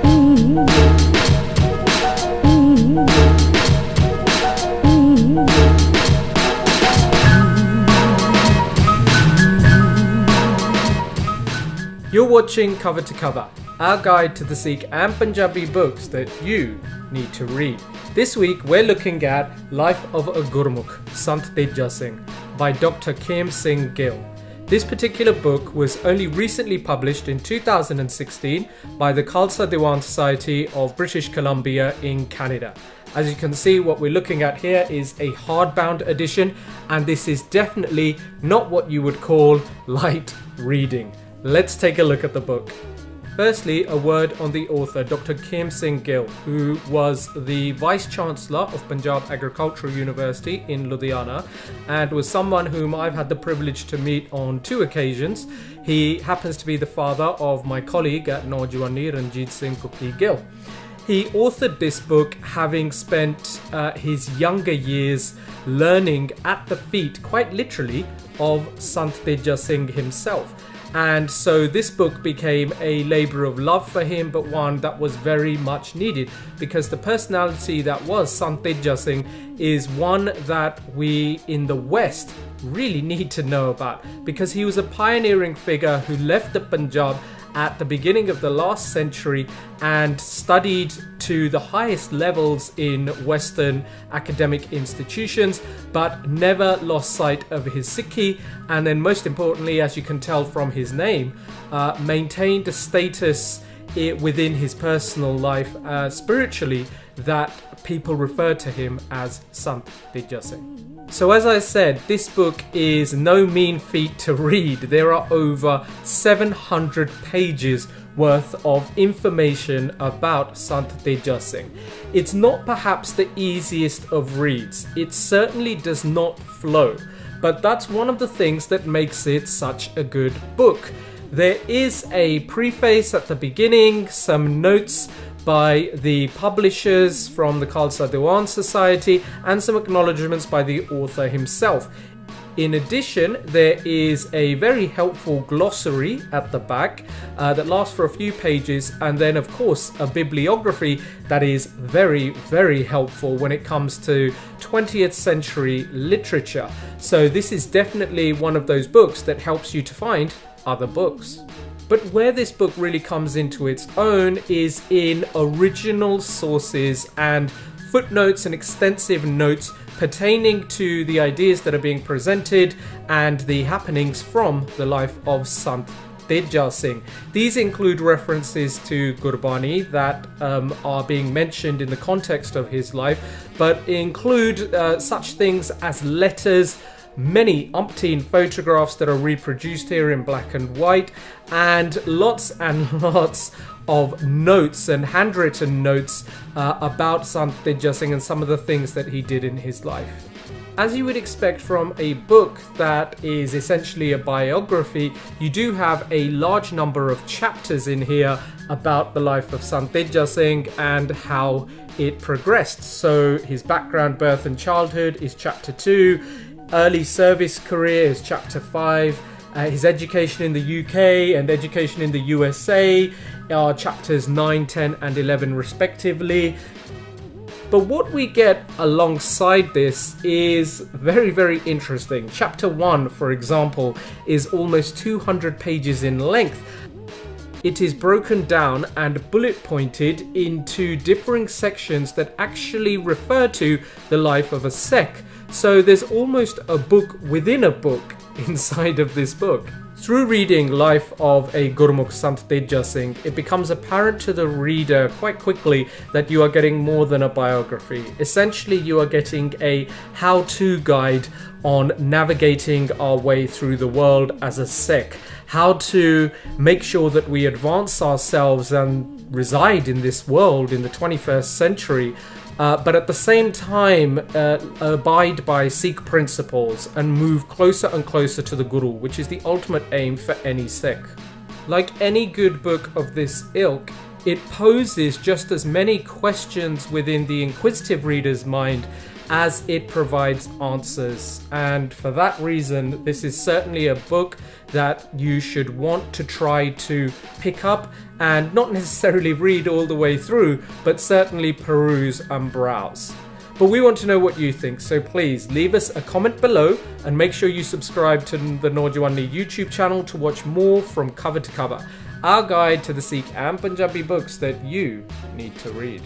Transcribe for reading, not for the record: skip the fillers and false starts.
You're watching Cover to Cover, our guide to the Sikh and Punjabi books that you need to read. This week we're looking at Life of a Gurmukh Sant Teja Singh by Dr. Khem Singh Gill. This particular book was only recently published in 2016 by the Khalsa Diwan Society of British Columbia in Canada. As you can see, what we're looking at here is a hardbound edition, and this is definitely not what you would call light reading. Let's take a look at the book. Firstly, a word on the author, Dr. Khem Singh Gill, who was the Vice Chancellor of Punjab Agricultural University in Ludhiana and was someone whom I've had the privilege to meet on 2 occasions. He happens to be the father of my colleague at naujawani, Ranjit Singh Gill. He authored this book having spent his younger years learning at the feet, quite literally, of Sant Teja Singh himself. And so this book became a labour of love for him, but one that was very much needed, because the personality that was Sant Teja Singh is one that we in the West really need to know about, because he was a pioneering figure who left the Punjab at the beginning of the last century and studied to the highest levels in Western academic institutions, but never lost sight of his Sikhi, and then most importantly, as you can tell from his name, maintained a status within his personal life spiritually that people refer to him as Sant Teja Singh. So as I said, this book is no mean feat to read. There are over 700 pages worth of information about Sant Teja Singh. It's not perhaps the easiest of reads. It certainly does not flow, but that's one of the things that makes it such a good book. There is a preface at the beginning, some notes by the publishers from the Khalsa Diwan Society, and some acknowledgements by the author himself. In addition, there is a very helpful glossary at the back that lasts for a few pages, and then of course a bibliography that is very, very helpful when it comes to 20th century literature. So this is definitely one of those books that helps you to find other books. But where this book really comes into its own is in original sources and footnotes and extensive notes pertaining to the ideas that are being presented and the happenings from the life of Sant Teja Singh. These include references to Gurbani that are being mentioned in the context of his life, but include such things as letters, many umpteen photographs that are reproduced here in black and white, and lots of notes and handwritten notes about Sant Teja Singh and some of the things that he did in his life. As you would expect from a book that is essentially a biography, you do have a large number of chapters in here about the life of Sant Teja Singh and how it progressed. So his background, birth and childhood is chapter 2, early service career is chapter 5, his education in the UK and education in the USA are chapters 9, 10 and 11 respectively. But what we get alongside this is very, very interesting. Chapter 1, for example, is almost 200 pages in length. It is broken down and bullet pointed into differing sections that actually refer to the life of a Sikh. So there's almost a book within a book inside of this book. Through reading Life of a Gurmukh Sant Teja Singh, it becomes apparent to the reader quite quickly that you are getting more than a biography. Essentially, you are getting a how-to guide on navigating our way through the world as a Sikh, how to make sure that we advance ourselves and reside in this world in the 21st century, but at the same time abide by Sikh principles and move closer and closer to the Guru, which is the ultimate aim for any Sikh. Like any good book of this ilk, it poses just as many questions within the inquisitive reader's mind as it provides answers. And for that reason, this is certainly a book that you should want to try to pick up and not necessarily read all the way through, but certainly peruse and browse. But we want to know what you think, so please leave us a comment below and make sure you subscribe to the Naujawani YouTube channel to watch more from Cover to Cover, our guide to the Sikh and Punjabi books that you need to read.